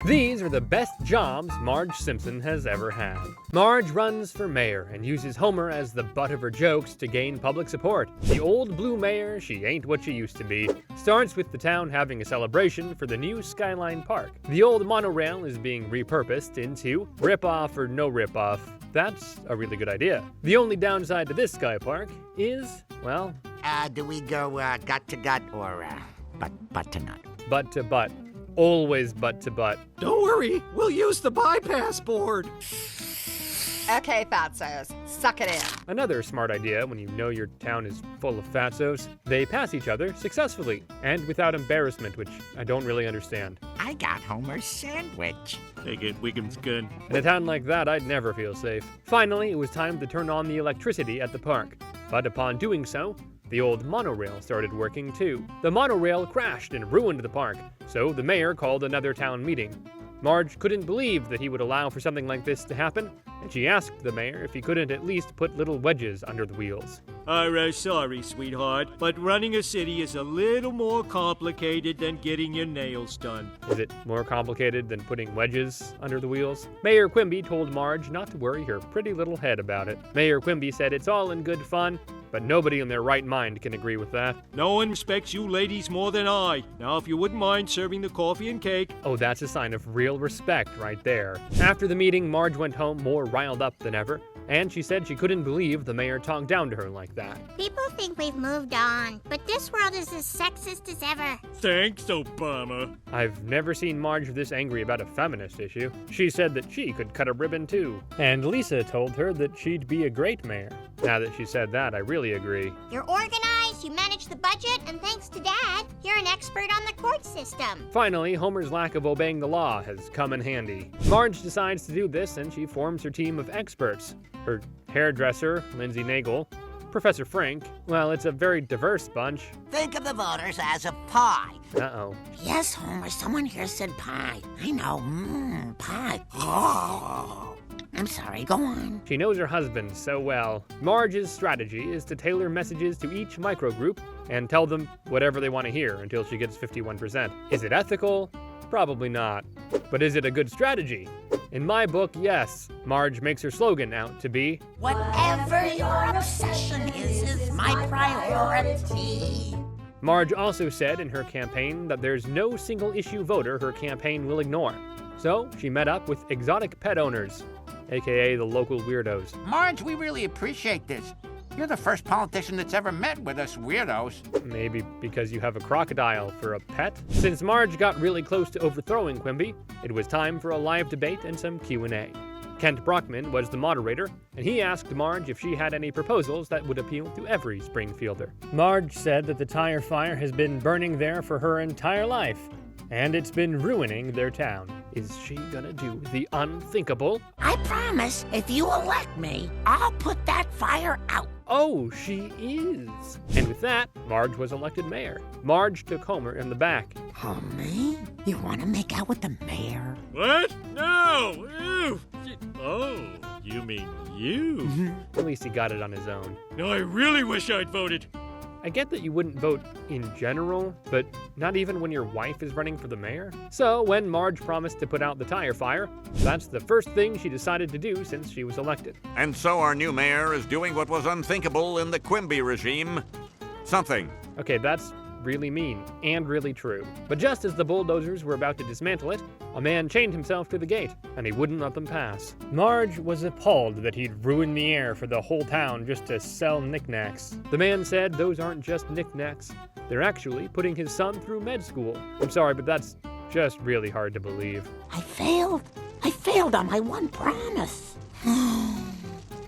These are the best jobs Marge Simpson has ever had. Marge runs for mayor and uses Homer as the butt of her jokes to gain public support. The old blue mayor, she ain't what she used to be, starts with the town having a celebration for the new Skyline Park. The old monorail is being repurposed into rip-off or no rip-off. That's a really good idea. The only downside to this Sky Park is, well... do we go gut to gut or butt to nut? Butt to butt. Always butt to butt. Don't worry, we'll use the bypass board. Okay, fatzos, suck it in. Another smart idea when you know your town is full of fatzos. They pass each other successfully and without embarrassment, which I don't really understand. I got Homer's sandwich. Take it, Wiggum's gun. In a town like that, I'd never feel safe. Finally, it was time to turn on the electricity at the park. But upon doing so, the old monorail started working too. The monorail crashed and ruined the park, so the mayor called another town meeting. Marge couldn't believe that he would allow for something like this to happen, and she asked the mayor if he couldn't at least put little wedges under the wheels. Sorry, sweetheart, but running a city is a little more complicated than getting your nails done. Is it more complicated than putting wedges under the wheels? Mayor Quimby told Marge not to worry her pretty little head about it. Mayor Quimby said it's all in good fun, but nobody in their right mind can agree with that. No one respects you ladies more than I. Now, if you wouldn't mind serving the coffee and cake. Oh, that's a sign of real respect right there. After the meeting, Marge went home more riled up than ever, and she said she couldn't believe the mayor talked down to her like that. People think we've moved on, but this world is as sexist as ever. Thanks, Obama. I've never seen Marge this angry about a feminist issue. She said that she could cut a ribbon too. And Lisa told her that she'd be a great mayor. Now that she said that, I really agree. You're organized, you manage the budget, and thanks to Dad, you're an expert on the court system. Finally, Homer's lack of obeying the law has come in handy. Marge decides to do this and she forms her team of experts. Her hairdresser, Lindsay Nagel, Professor Frank, well, it's a very diverse bunch. Think of the voters as a pie. Uh-oh. Yes, Homer, someone here said pie. I know, pie. I'm sorry, go on. She knows her husband so well. Marge's strategy is to tailor messages to each microgroup and tell them whatever they want to hear until she gets 51%. Is it ethical? Probably not. But is it a good strategy? In my book, yes. Marge makes her slogan out to be, Whatever your obsession is my priority. Marge also said in her campaign that there's no single issue voter her campaign will ignore. So she met up with exotic pet owners, aka the local weirdos. Marge, we really appreciate this. You're the first politician that's ever met with us weirdos. Maybe because you have a crocodile for a pet? Since Marge got really close to overthrowing Quimby, it was time for a live debate and some Q&A. Kent Brockman was the moderator, and he asked Marge if she had any proposals that would appeal to every Springfielder. Marge said that the tire fire has been burning there for her entire life, and it's been ruining their town. Is she gonna do the unthinkable? I promise, if you elect me, I'll put that fire out. Oh, she is. And with that, Marge was elected mayor. Marge took Homer in the back. Homie, you want to make out with the mayor? What? No! Ew. Oh, you mean you? At least he got it on his own. No, I really wish I'd voted. I get that you wouldn't vote in general, but not even when your wife is running for the mayor? So when Marge promised to put out the tire fire, that's the first thing she decided to do since she was elected. And so our new mayor is doing what was unthinkable in the Quimby regime. Something. Okay, that's really mean and really true. But just as the bulldozers were about to dismantle it, a man chained himself to the gate, and he wouldn't let them pass. Marge was appalled that he'd ruined the air for the whole town just to sell knickknacks. The man said those aren't just knickknacks. They're actually putting his son through med school. I'm sorry, but that's just really hard to believe. I failed on my one promise.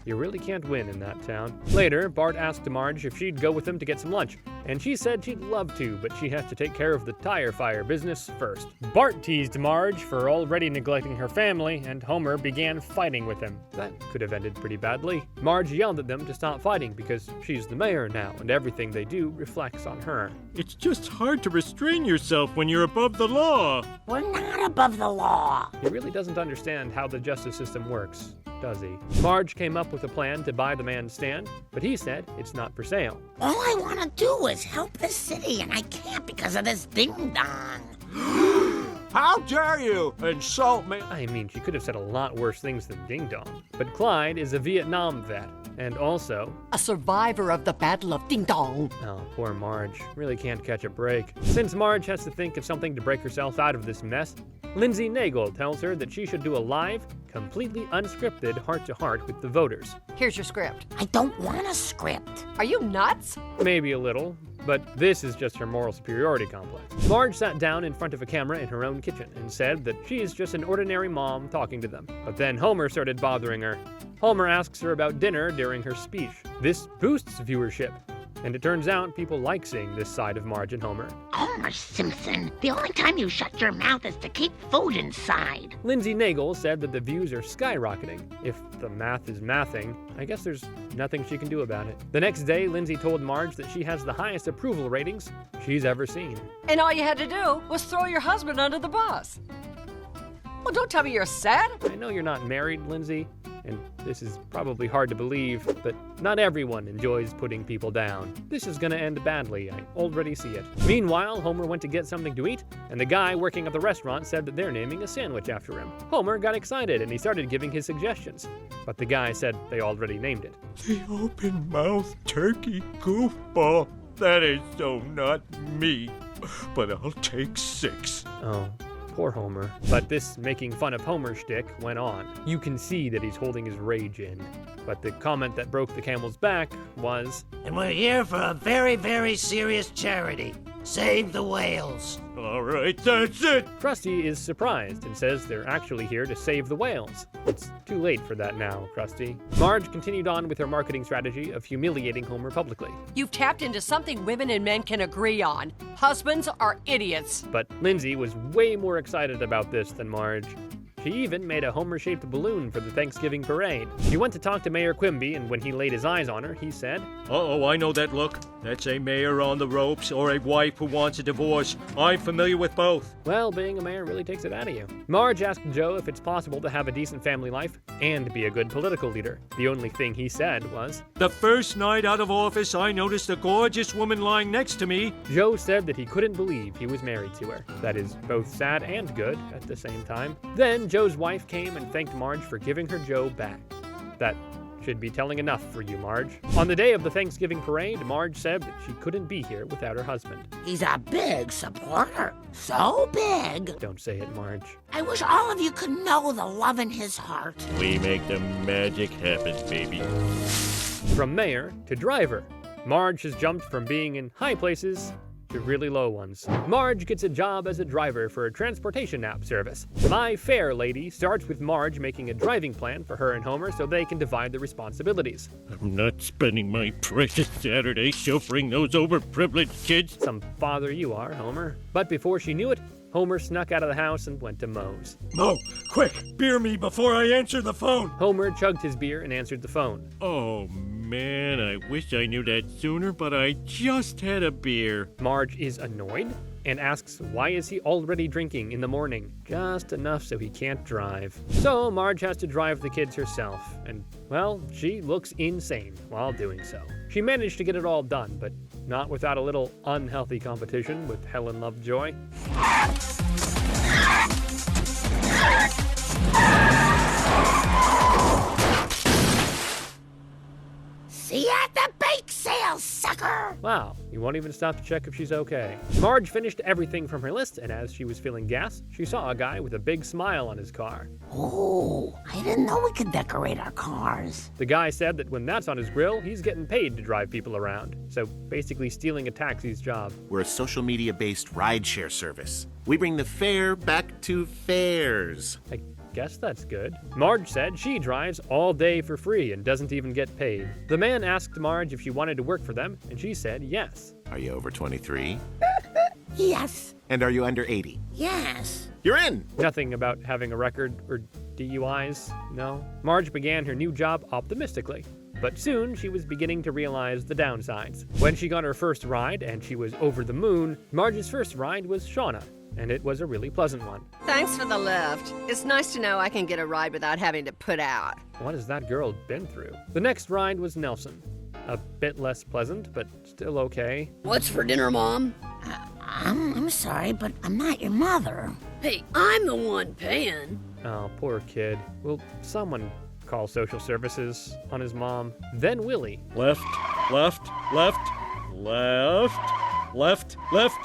You really can't win in that town. Later, Bart asked Marge if she'd go with him to get some lunch, and she said she'd love to, but she has to take care of the tire fire business first. Bart teased Marge for already neglecting her family, and Homer began fighting with him. That could have ended pretty badly. Marge yelled at them to stop fighting because she's the mayor now, and everything they do reflects on her. It's just hard to restrain yourself when you're above the law. We're not above the law. He really doesn't understand how the justice system works, does he? Marge came up with a plan to buy the man's stand, but he said it's not for sale. All I want to do is help the city, and I can't because of this ding-dong. How dare you insult me? I mean, she could have said a lot worse things than ding dong. But Clyde is a Vietnam vet, and also a survivor of the Battle of Ding Dong. oh, poor Marge. Really can't catch a break. Since Marge has to think of something to break herself out of this mess, Lindsay Nagel tells her that she should do a live, completely unscripted heart-to-heart with the voters. Here's your script. I don't want a script. Are you nuts? Maybe a little, but this is just her moral superiority complex. Marge sat down in front of a camera in her own kitchen and said that she is just an ordinary mom talking to them. But then Homer started bothering her. Homer asks her about dinner during her speech. This boosts viewership. And it turns out people like seeing this side of Marge and Homer. Oh, Marge Simpson, the only time you shut your mouth is to keep food inside. Lindsay Nagel said that the views are skyrocketing. If the math is mathing, I guess there's nothing she can do about it. The next day, Lindsay told Marge that she has the highest approval ratings she's ever seen. And all you had to do was throw your husband under the bus. Well, don't tell me you're sad. I know you're not married, Lindsay, and this is probably hard to believe, but not everyone enjoys putting people down. This is gonna end badly, I already see it. Meanwhile, Homer went to get something to eat, and the guy working at the restaurant said that they're naming a sandwich after him. Homer got excited and he started giving his suggestions, but the guy said they already named it. The open-mouthed turkey goofball. That is so not me. But I'll take 6. Oh, poor Homer. But this making fun of Homer shtick went on. You can see that he's holding his rage in. But the comment that broke the camel's back was, And we're here for a very, very serious charity. Save the whales. All right, that's it. Krusty is surprised and says they're actually here to save the whales. It's too late for that now, Krusty. Marge continued on with her marketing strategy of humiliating Homer publicly. You've tapped into something women and men can agree on. Husbands are idiots. But Lindsay was way more excited about this than Marge. She even made a Homer-shaped balloon for the Thanksgiving parade. She went to talk to Mayor Quimby, and when he laid his eyes on her, he said, Uh-oh, I know that look. That's a mayor on the ropes or a wife who wants a divorce. I'm familiar with both. well, being a mayor really takes it out of you. Marge asked Joe if it's possible to have a decent family life and be a good political leader. The only thing he said was, The first night out of office, I noticed a gorgeous woman lying next to me. Joe said that he couldn't believe he was married to her. That is both sad and good at the same time. Then Joe's wife came and thanked Marge for giving her Joe back. That should be telling enough for you, Marge. On the day of the Thanksgiving parade, Marge said that she couldn't be here without her husband. He's a big supporter. So big. Don't say it, Marge. I wish all of you could know the love in his heart. We make the magic happen, baby. From mayor to driver, Marge has jumped from being in high places to really low ones. Marge gets a job as a driver for a transportation app service. My Fair Lady starts with Marge making a driving plan for her and Homer so they can divide the responsibilities. I'm not spending my precious Saturday chauffeuring those overprivileged kids. Some father you are, Homer. But before she knew it, Homer snuck out of the house and went to Moe's. Mo, quick, beer me before I answer the phone. Homer chugged his beer and answered the phone. Oh, man, I wish I knew that sooner, but I just had a beer. Marge is annoyed and asks why is he already drinking in the morning? Just enough so he can't drive. So Marge has to drive the kids herself, and, well, she looks insane while doing so. She managed to get it all done, but not without a little unhealthy competition with Helen Lovejoy. See you at the bake sale, sucker! Wow, you won't even stop to check if she's okay. Marge finished everything from her list, and as she was filling gas, she saw a guy with a big smile on his car. Ooh, I didn't know we could decorate our cars. The guy said that when that's on his grill, he's getting paid to drive people around. So basically stealing a taxi's job. We're a social media-based rideshare service. We bring the fair back to fairs. I guess that's good. Marge said she drives all day for free and doesn't even get paid. The man asked Marge if she wanted to work for them, and she said yes. Are you over 23? Yes. And are you under 80? Yes. You're in! Nothing about having a record or DUIs, no. Marge began her new job optimistically. But soon, she was beginning to realize the downsides. When she got her first ride and she was over the moon, Marge's first ride was Shauna, and it was a really pleasant one. Thanks for the lift. It's nice to know I can get a ride without having to put out. What has that girl been through? The next ride was Nelson. A bit less pleasant, but still okay. What's for dinner, Mom? I'm sorry, but I'm not your mother. Hey, I'm the one paying. Oh, poor kid. Will someone call social services on his mom? Then Willie. Left, left, left, left, left, left,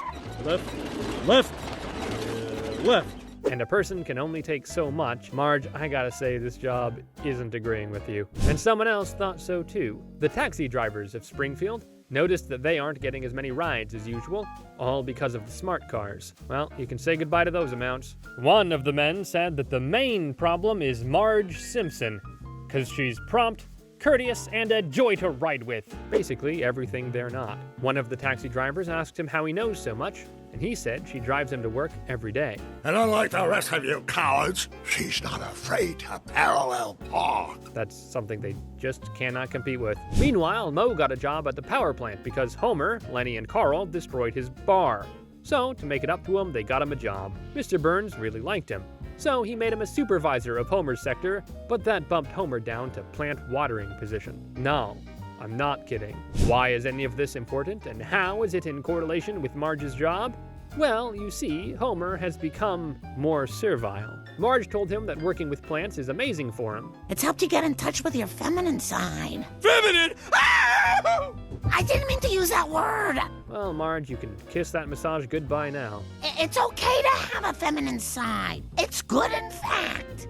left, left, left. And a person can only take so much. Marge, I gotta say, this job isn't agreeing with you. And someone else thought so too. The taxi drivers of Springfield noticed that they aren't getting as many rides as usual, all because of the smart cars. Well, you can say goodbye to those amounts. One of the men said that the main problem is Marge Simpson, because she's prompt, courteous, and a joy to ride with. Basically, everything they're not. One of the taxi drivers asked him how he knows so much, and he said she drives him to work every day. And unlike the rest of you cowards, she's not afraid to parallel park. That's something they just cannot compete with. Meanwhile, Mo got a job at the power plant because Homer, Lenny, and Carl destroyed his bar. So, to make it up to him, they got him a job. Mr. Burns really liked him. So he made him a supervisor of Homer's sector, but that bumped Homer down to plant watering position. No, I'm not kidding. Why is any of this important, and how is it in correlation with Marge's job? Well, you see, Homer has become more servile. Marge told him that working with plants is amazing for him. It's helped you get in touch with your feminine side. Feminine! Ah! I didn't mean to use that word. Well, Marge, you can kiss that massage goodbye now. It's okay to have a feminine side. It's good, in fact.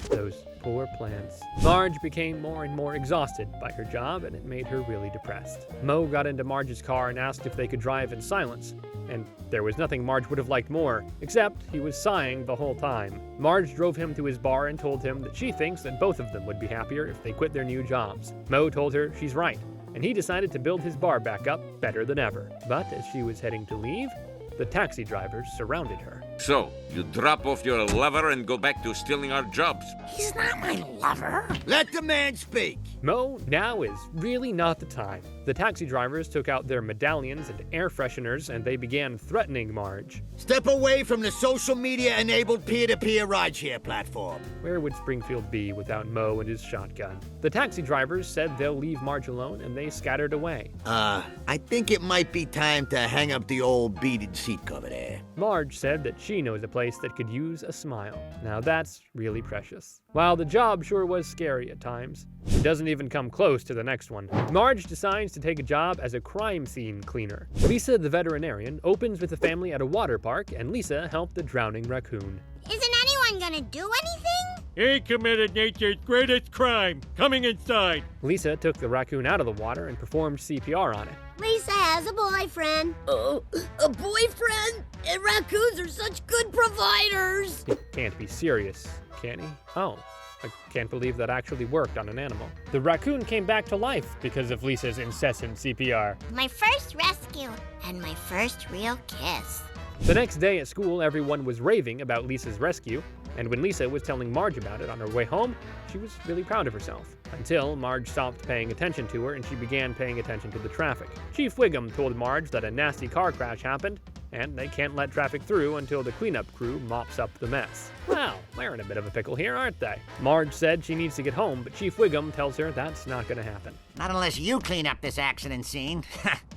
Those poor plants. Marge became more and more exhausted by her job, and it made her really depressed. Mo got into Marge's car and asked if they could drive in silence. And there was nothing Marge would have liked more, except he was sighing the whole time. Marge drove him to his bar and told him that she thinks that both of them would be happier if they quit their new jobs. Mo told her she's right, and he decided to build his bar back up better than ever. But as she was heading to leave, the taxi drivers surrounded her. So, you drop off your lover and go back to stealing our jobs. He's not my lover. Let the man speak. Mo, now is really not the time. The taxi drivers took out their medallions and air fresheners, and they began threatening Marge. Step away from the social media-enabled peer-to-peer rideshare platform. Where would Springfield be without Mo and his shotgun? The taxi drivers said they'll leave Marge alone, and they scattered away. I think it might be time to hang up the old beaded seat cover there. Marge said that she knows a place that could use a smile. Now that's really precious. While the job sure was scary at times, it doesn't even come close to the next one. Marge decides to take a job as a crime scene cleaner. Lisa, the veterinarian, opens with the family at a water park, and Lisa helped the drowning raccoon. Isn't anyone gonna do anything? He committed nature's greatest crime, coming inside. Lisa took the raccoon out of the water and performed CPR on it. Lisa has a boyfriend. Oh, a boyfriend? And raccoons are such good providers. He can't be serious, can he? Oh, I can't believe that actually worked on an animal. The raccoon came back to life because of Lisa's incessant CPR. My first rescue and my first real kiss. The next day at school, everyone was raving about Lisa's rescue, and when Lisa was telling Marge about it on her way home, she was really proud of herself. Until Marge stopped paying attention to her and she began paying attention to the traffic. Chief Wiggum told Marge that a nasty car crash happened, and they can't let traffic through until the cleanup crew mops up the mess. Well, they're in a bit of a pickle here, aren't they? Marge said she needs to get home, but Chief Wiggum tells her that's not gonna happen. Not unless you clean up this accident scene.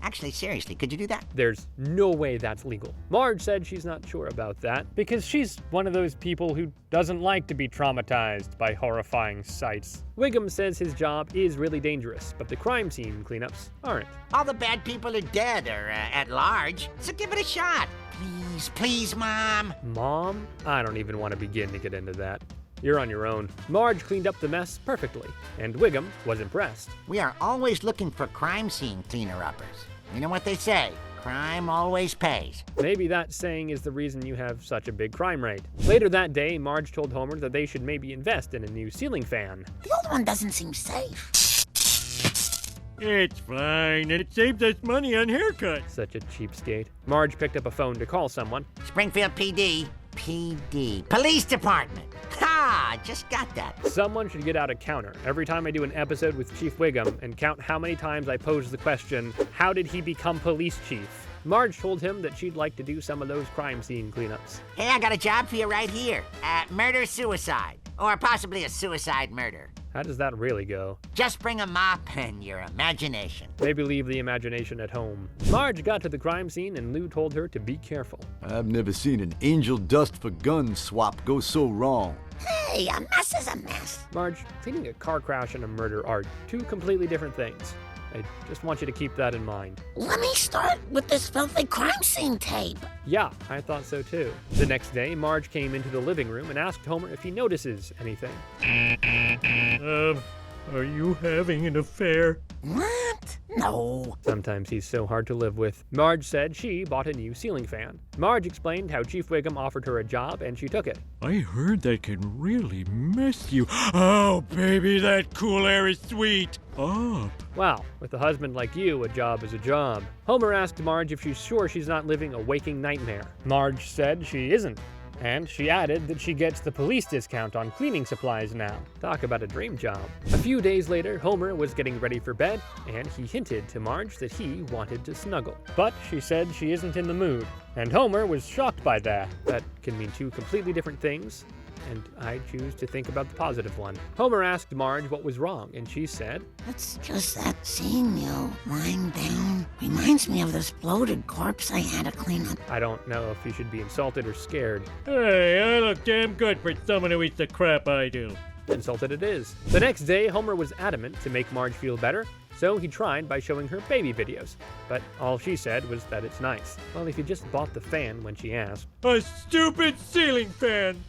Actually, seriously, could you do that? There's no way that's legal. Marge said she's not sure about that because she's one of those people who doesn't like to be traumatized by horrifying sights. Wiggum says his job is really dangerous, but the crime scene cleanups aren't. All the bad people are dead or at large, so give it a shot. Please, please, Mom. Mom? I don't even want to begin to get into that. You're on your own. Marge cleaned up the mess perfectly, and Wiggum was impressed. We are always looking for crime scene cleaner-uppers. You know what they say, crime always pays. Maybe that saying is the reason you have such a big crime rate. Later that day, Marge told Homer that they should maybe invest in a new ceiling fan. The old one doesn't seem safe. It's fine, and it saves us money on haircuts. Such a cheapskate. Marge picked up a phone to call someone. Springfield PD. PD. Police Department. Ha! Just got that. Someone should get out a counter every time I do an episode with Chief Wiggum and count how many times I pose the question, how did he become police chief? Marge told him that she'd like to do some of those crime scene cleanups. Hey, I got a job for you right here. Murder-suicide. Or possibly a suicide murder. How does that really go? Just bring a mop and your imagination. Maybe leave the imagination at home. Marge got to the crime scene and Lou told her to be careful. I've never seen an angel dust for gun swap go so wrong. Hey, a mess is a mess. Marge, cleaning a car crash and a murder are two completely different things. I just want you to keep that in mind. Let me start with this filthy crime scene tape. Yeah, I thought so too. The next day, Marge came into the living room and asked Homer if he notices anything. Are you having an affair? What? No. Sometimes he's so hard to live with. Marge said she bought a new ceiling fan. Marge explained how Chief Wiggum offered her a job and she took it. I heard that can really mess you. Oh, baby, that cool air is sweet. Up. Wow, with a husband like you, a job is a job. Homer asked Marge if she's sure she's not living a waking nightmare. Marge said she isn't. And she added that she gets the police discount on cleaning supplies now. Talk about a dream job. A few days later, Homer was getting ready for bed, and he hinted to Marge that he wanted to snuggle. But she said she isn't in the mood, and Homer was shocked by that. That can mean two completely different things, and I choose to think about the positive one. Homer asked Marge what was wrong, and she said, It's just that seeing you lying down reminds me of this bloated corpse I had to clean up. I don't know if you should be insulted or scared. Hey, I look damn good for someone who eats the crap I do. Insulted it is. The next day, Homer was adamant to make Marge feel better, so he tried by showing her baby videos. But all she said was that it's nice. Well, if you just bought the fan when she asked. A stupid ceiling fan!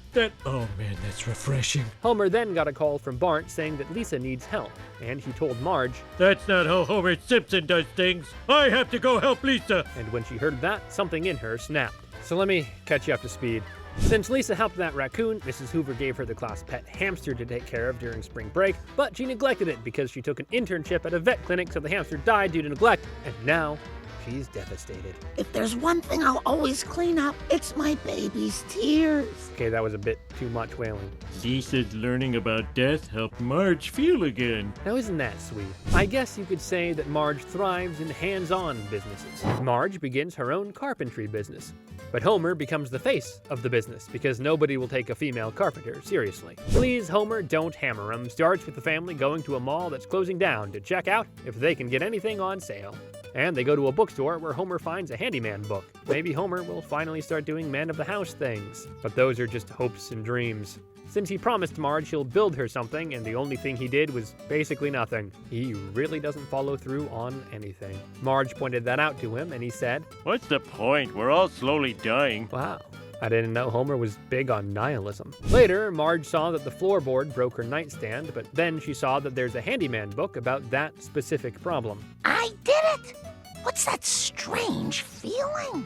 Oh man, that's refreshing. Homer then got a call from Bart saying that Lisa needs help, and he told Marge, That's not how Homer Simpson does things. I have to go help Lisa. And when she heard that, something in her snapped. So let me catch you up to speed. Since Lisa helped that raccoon, Mrs. Hoover gave her the class pet hamster to take care of during spring break, but she neglected it because she took an internship at a vet clinic, so the hamster died due to neglect, and now she's devastated. If there's one thing I'll always clean up, it's my baby's tears. Okay, that was a bit too much wailing. Lisa's learning about death helped Marge feel again. Now isn't that sweet? I guess you could say that Marge thrives in hands-on businesses. Marge begins her own carpentry business. But Homer becomes the face of the business because nobody will take a female carpenter seriously. Please, Homer, don't hammer 'em starts with the family going to a mall that's closing down to check out if they can get anything on sale. And they go to a bookstore where Homer finds a handyman book. Maybe Homer will finally start doing man-of-the-house things. But those are just hopes and dreams. Since he promised Marge he'll build her something, and the only thing he did was basically nothing. He really doesn't follow through on anything. Marge pointed that out to him, and he said, What's the point? We're all slowly dying. Wow. I didn't know Homer was big on nihilism. Later, Marge saw that the floorboard broke her nightstand, but then she saw that there's a handyman book about that specific problem. I did it! What's that strange feeling?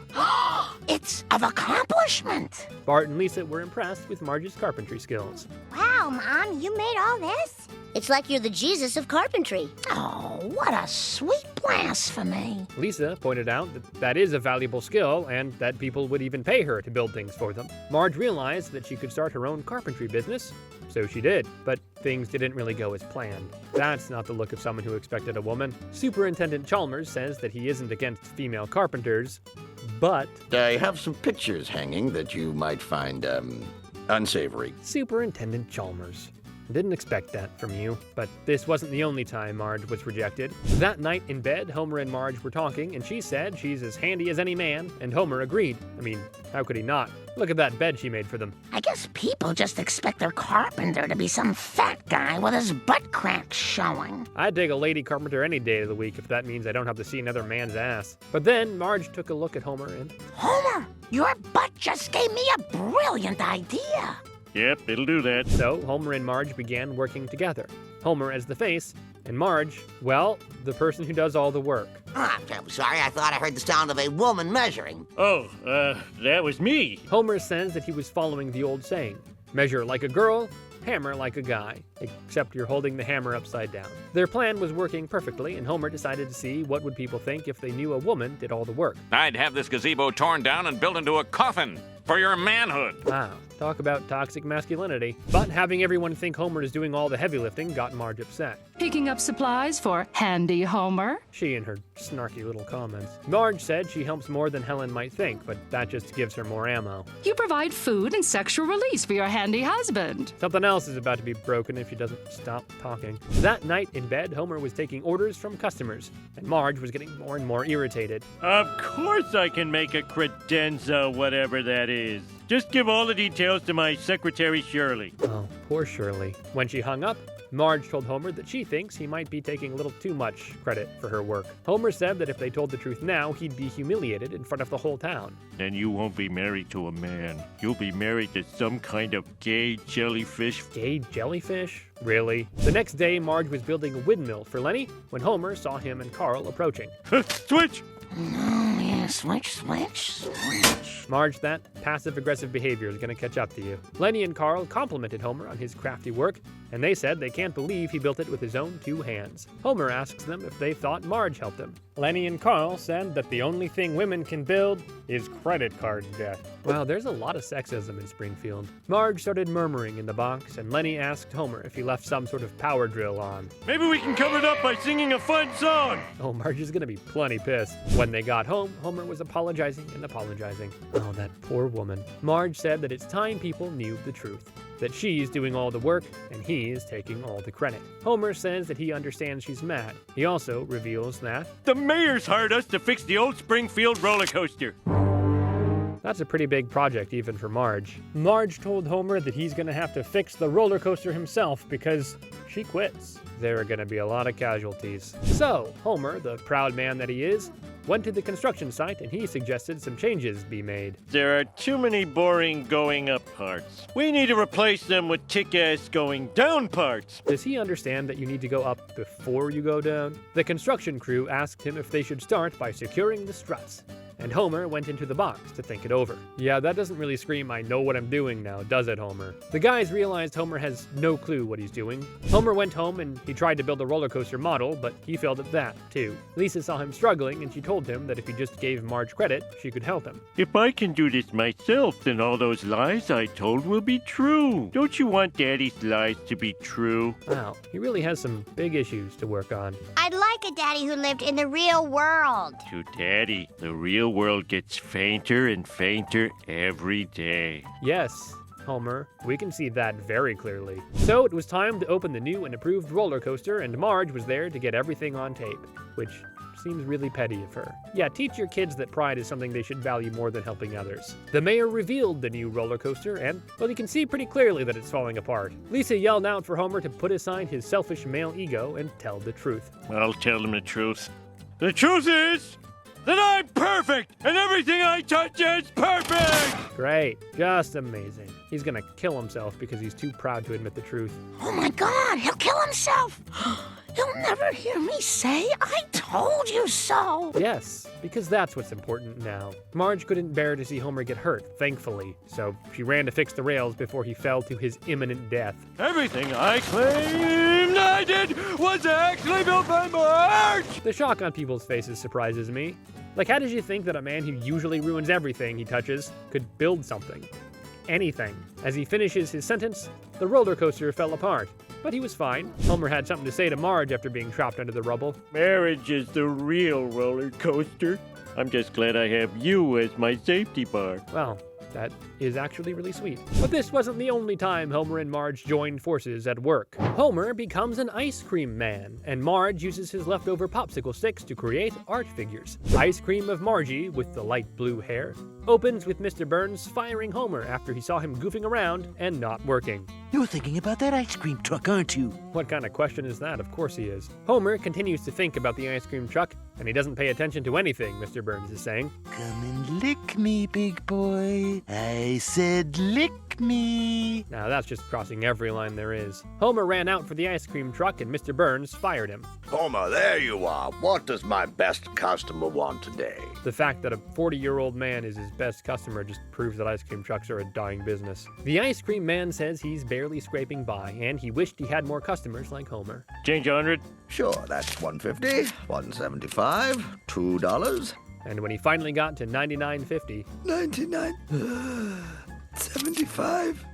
It's of accomplishment. Bart and Lisa were impressed with Marge's carpentry skills. Wow, Mom, you made all this? It's like you're the Jesus of carpentry. Oh, what a sweet blasphemy. Lisa pointed out that that is a valuable skill and that people would even pay her to build things for them. Marge realized that she could start her own carpentry business, so she did, but things didn't really go as planned. That's not the look of someone who expected a woman. Superintendent Chalmers says that he isn't against female carpenters, but... I have some pictures hanging that you might find, unsavory. Superintendent Chalmers. Didn't expect that from you, but this wasn't the only time Marge was rejected. That night in bed, Homer and Marge were talking, and she said she's as handy as any man, and Homer agreed. I mean, how could he not? Look at that bed she made for them. I guess people just expect their carpenter to be some fat guy with his butt crack showing. I'd take a lady carpenter any day of the week if that means I don't have to see another man's ass. But then Marge took a look at Homer and... Homer, your butt just gave me a brilliant idea. Yep, it'll do that. So Homer and Marge began working together. Homer as the face, and Marge, well, the person who does all the work. I'm sorry, I thought I heard the sound of a woman measuring. Oh, that was me. Homer says that he was following the old saying, measure like a girl, hammer like a guy, except you're holding the hammer upside down. Their plan was working perfectly, and Homer decided to see what would people think if they knew a woman did all the work. I'd have this gazebo torn down and built into a coffin for your manhood. Wow. Talk about toxic masculinity. But having everyone think Homer is doing all the heavy lifting got Marge upset. Picking up supplies for Handy Homer? She and her snarky little comments. Marge said she helps more than Helen might think, but that just gives her more ammo. You provide food and sexual release for your handy husband. Something else is about to be broken if she doesn't stop talking. That night in bed, Homer was taking orders from customers, and Marge was getting more and more irritated. Of course I can make a credenza, whatever that is. Just give all the details to my secretary, Shirley. Oh, poor Shirley. When she hung up, Marge told Homer that she thinks he might be taking a little too much credit for her work. Homer said that if they told the truth now, he'd be humiliated in front of the whole town. Then you won't be married to a man. You'll be married to some kind of gay jellyfish. Gay jellyfish? Really? The next day, Marge was building a windmill for Lenny when Homer saw him and Carl approaching. Switch! Oh, yeah, switch. Marge, that passive-aggressive behavior is going to catch up to you. Lenny and Carl complimented Homer on his crafty work, and they said they can't believe he built it with his own 2 hands. Homer asks them if they thought Marge helped him. Lenny and Carl said that the only thing women can build is credit card debt. Wow, there's a lot of sexism in Springfield. Marge started murmuring in the box, and Lenny asked Homer if he left some sort of power drill on. Maybe we can cover it up by singing a fun song. Oh, Marge is going to be plenty pissed. When they got home, Homer was apologizing and apologizing. Oh, that poor woman. Marge said that it's time people knew the truth. That she's doing all the work, and he is taking all the credit. Homer says that he understands she's mad. He also reveals that the mayor's hired us to fix the old Springfield roller coaster. That's a pretty big project even for Marge. Marge told Homer that he's gonna have to fix the roller coaster himself because she quits. There are gonna be a lot of casualties. So, Homer, the proud man that he is, went to the construction site and he suggested some changes be made. There are too many boring going up parts. We need to replace them with kick-ass going down parts. Does he understand that you need to go up before you go down? The construction crew asked him if they should start by securing the struts, and Homer went into the box to think it over. Yeah, that doesn't really scream, I know what I'm doing now, does it, Homer? The guys realized Homer has no clue what he's doing. Homer went home and he tried to build a roller coaster model, but he failed at that, too. Lisa saw him struggling and she told him that if he just gave Marge credit, she could help him. If I can do this myself, then all those lies I told will be true. Don't you want Daddy's lies to be true? Wow, he really has some big issues to work on. I'd like a daddy who lived in the real world. To Daddy, the real world gets fainter and fainter every day. Yes, Homer, we can see that very clearly. So it was time to open the new and approved roller coaster, and Marge was there to get everything on tape, which seems really petty of her. Yeah, teach your kids that pride is something they should value more than helping others. The mayor revealed the new roller coaster, and, well, you can see pretty clearly that it's falling apart. Lisa yelled out for Homer to put aside his selfish male ego and tell the truth. I'll tell them the truth. The truth is that I'm perfect, and everything I touch is perfect! Great. Just amazing. He's gonna kill himself because he's too proud to admit the truth. Oh my God, he'll kill himself! He'll never hear me say, I told you so! Yes, because that's what's important now. Marge couldn't bear to see Homer get hurt, thankfully, so she ran to fix the rails before he fell to his imminent death. Everything I claimed I did was actually built by Marge! The shock on people's faces surprises me. Like, how did you think that a man who usually ruins everything he touches could build something? Anything. As he finishes his sentence, the roller coaster fell apart. But he was fine. Homer had something to say to Marge after being trapped under the rubble. Marriage is the real roller coaster. I'm just glad I have you as my safety bar. Well, that is actually really sweet. But this wasn't the only time Homer and Marge joined forces at work. Homer becomes an ice cream man, and Marge uses his leftover popsicle sticks to create art figures. Ice Cream of Margie, with the light blue hair, opens with Mr. Burns firing Homer after he saw him goofing around and not working. You're thinking about that ice cream truck, aren't you? What kind of question is that? Of course he is. Homer continues to think about the ice cream truck, and he doesn't pay attention to anything Mr. Burns is saying. Come and lick me, big boy. I said lick me. Now that's just crossing every line there is. Homer ran out for the ice cream truck, and Mr. Burns fired him. Homer, there you are. What does my best customer want today? The fact that a 40-year-old man is his best customer just proves that ice cream trucks are a dying business. The ice cream man says he's barely scraping by, and he wished he had more customers like Homer. Change 100? Sure, that's $1.50, $1.75, $2. And when he finally got to $99.50, $99.75. 5.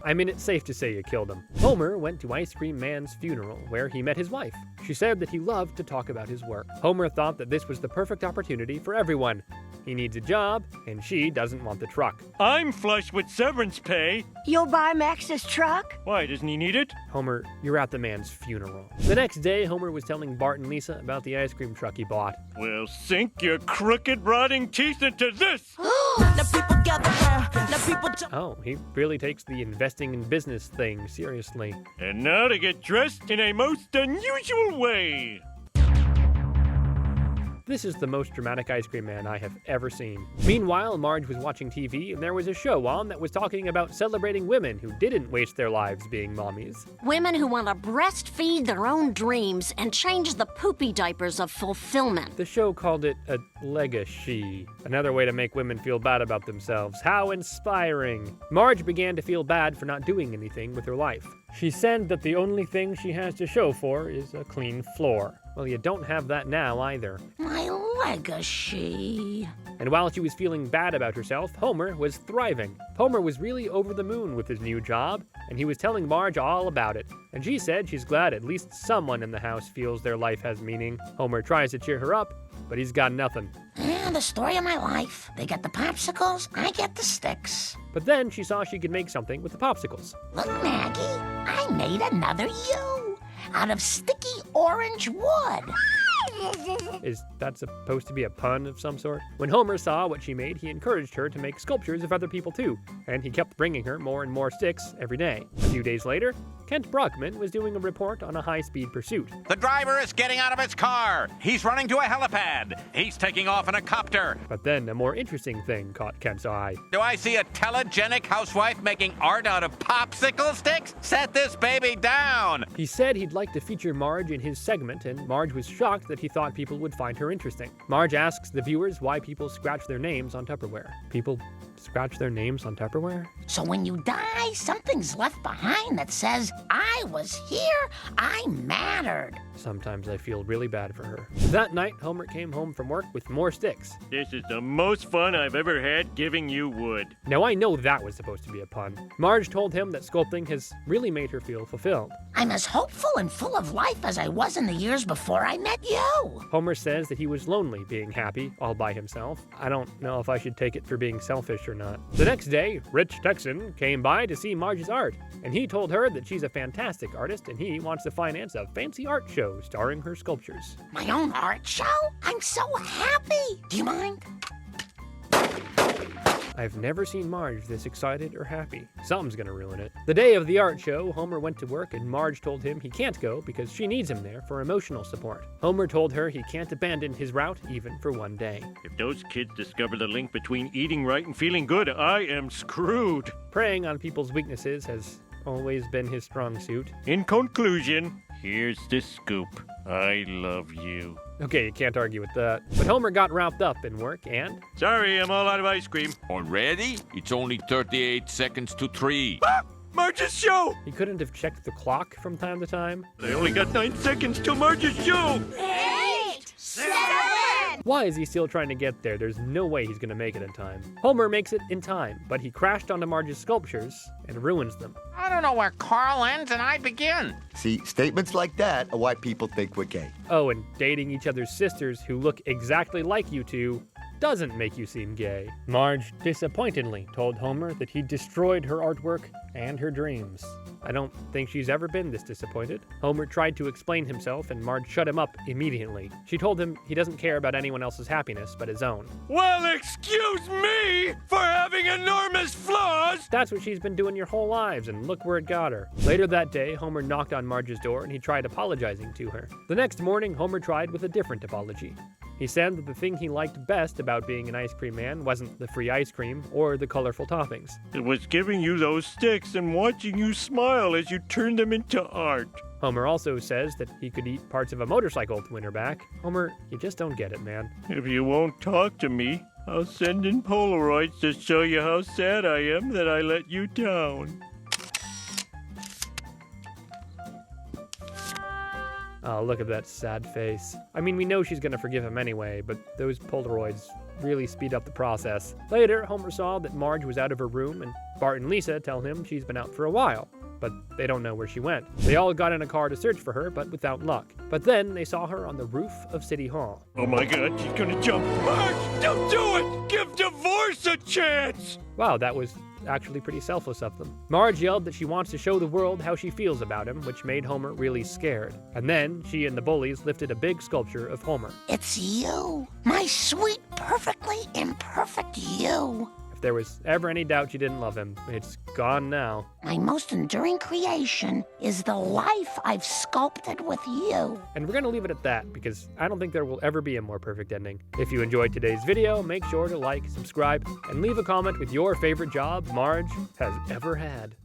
I mean, it's safe to say you killed him. Homer went to Ice Cream Man's funeral, where he met his wife. She said that he loved to talk about his work. Homer thought that this was the perfect opportunity for everyone. He needs a job, and she doesn't want the truck. I'm flush with severance pay. You'll buy Max's truck? Why, doesn't he need it? Homer, you're at the man's funeral. The next day, Homer was telling Bart and Lisa about the ice cream truck he bought. Well, sink your crooked, rotting teeth into this! Oh, he really takes the investing in business thing seriously. And now to get dressed in a most unusual way. This is the most dramatic ice cream man I have ever seen. Meanwhile, Marge was watching TV and there was a show on that was talking about celebrating women who didn't waste their lives being mommies. Women who want to breastfeed their own dreams and change the poopy diapers of fulfillment. The show called it a legacy. Another way to make women feel bad about themselves. How inspiring. Marge began to feel bad for not doing anything with her life. She said that the only thing she has to show for is a clean floor. Well, you don't have that now either. My legacy. And while she was feeling bad about herself, Homer was thriving. Homer was really over the moon with his new job, and he was telling Marge all about it. And she said she's glad at least someone in the house feels their life has meaning. Homer tries to cheer her up, but he's got nothing. The story of my life. They get the popsicles, I get the sticks. But then she saw she could make something with the popsicles. Look, Maggie, I made another you out of sticky orange wood. Is that supposed to be a pun of some sort? When Homer saw what she made, he encouraged her to make sculptures of other people too, and he kept bringing her more and more sticks every day. A few days later, Kent Brockman was doing a report on a high-speed pursuit. The driver is getting out of his car. He's running to a helipad. He's taking off in a copter. But then a more interesting thing caught Kent's eye. Do I see a telegenic housewife making art out of popsicle sticks? Set this baby down. He said he'd like to feature Marge in his segment, and Marge was shocked that he thought people would find her interesting. Marge asks the viewers why people scratch their names on Tupperware. People scratch their names on Tupperware? So when you die, something's left behind that says, I was here, I mattered. Sometimes I feel really bad for her. That night, Homer came home from work with more sticks. This is the most fun I've ever had giving you wood. Now I know that was supposed to be a pun. Marge told him that sculpting has really made her feel fulfilled. I'm as hopeful and full of life as I was in the years before I met you. Homer says that he was lonely being happy all by himself. I don't know if I should take it for being selfish or not. The next day, Rich Texan came by to see Marge's art, and he told her that she's a fantastic artist and he wants to finance a fancy art show starring her sculptures. My own art show? I'm so happy. Do you mind? I've never seen Marge this excited or happy. Something's gonna ruin it. The day of the art show, Homer went to work and Marge told him he can't go because she needs him there for emotional support. Homer told her he can't abandon his route even for one day. If those kids discover the link between eating right and feeling good, I am screwed. Preying on people's weaknesses has always been his strong suit. In conclusion, here's the scoop. I love you. Okay, you can't argue with that. But Homer got wrapped up in work and... Sorry, I'm all out of ice cream. Already? It's only 38 seconds to 3. Ah! Marge's show! He couldn't have checked the clock from time to time. I only got 9 seconds till Marge's show! 8, 7. Why is he still trying to get there? There's no way he's gonna make it in time. Homer makes it in time, but he crashed onto Marge's sculptures and ruins them. I don't know where Carl ends and I begin. See, statements like that are why people think we're gay. Oh, and dating each other's sisters who look exactly like you two doesn't make you seem gay. Marge disappointedly told Homer that he destroyed her artwork and her dreams. I don't think she's ever been this disappointed. Homer tried to explain himself and Marge shut him up immediately. She told him he doesn't care about anyone else's happiness but his own. Well, excuse me for having enormous flaws! That's what she's been doing your whole lives, and look where it got her. Later that day, Homer knocked on Marge's door and he tried apologizing to her. The next morning, Homer tried with a different apology. He said that the thing he liked best about being an ice cream man wasn't the free ice cream or the colorful toppings. It was giving you those sticks and watching you smile as you turned them into art. Homer also says that he could eat parts of a motorcycle to win her back. Homer, you just don't get it, man. If you won't talk to me, I'll send in Polaroids to show you how sad I am that I let you down. Oh, look at that sad face. I mean, we know she's gonna forgive him anyway, but those Polaroids really speed up the process. Later, Homer saw that Marge was out of her room, and Bart and Lisa tell him she's been out for a while, but they don't know where she went. They all got in a car to search for her, but without luck. But then they saw her on the roof of City Hall. Oh my God, she's gonna jump. Marge, don't do it! Give divorce a chance! Wow, that was actually pretty selfless of them. Marge yelled that she wants to show the world how she feels about him, which made Homer really scared. And then she and the bullies lifted a big sculpture of Homer. It's you, my sweet, perfectly imperfect you. If there was ever any doubt she didn't love him, it's gone now. My most enduring creation is the life I've sculpted with you. And we're gonna leave it at that, because I don't think there will ever be a more perfect ending. If you enjoyed today's video, make sure to like, subscribe, and leave a comment with your favorite job Marge has ever had.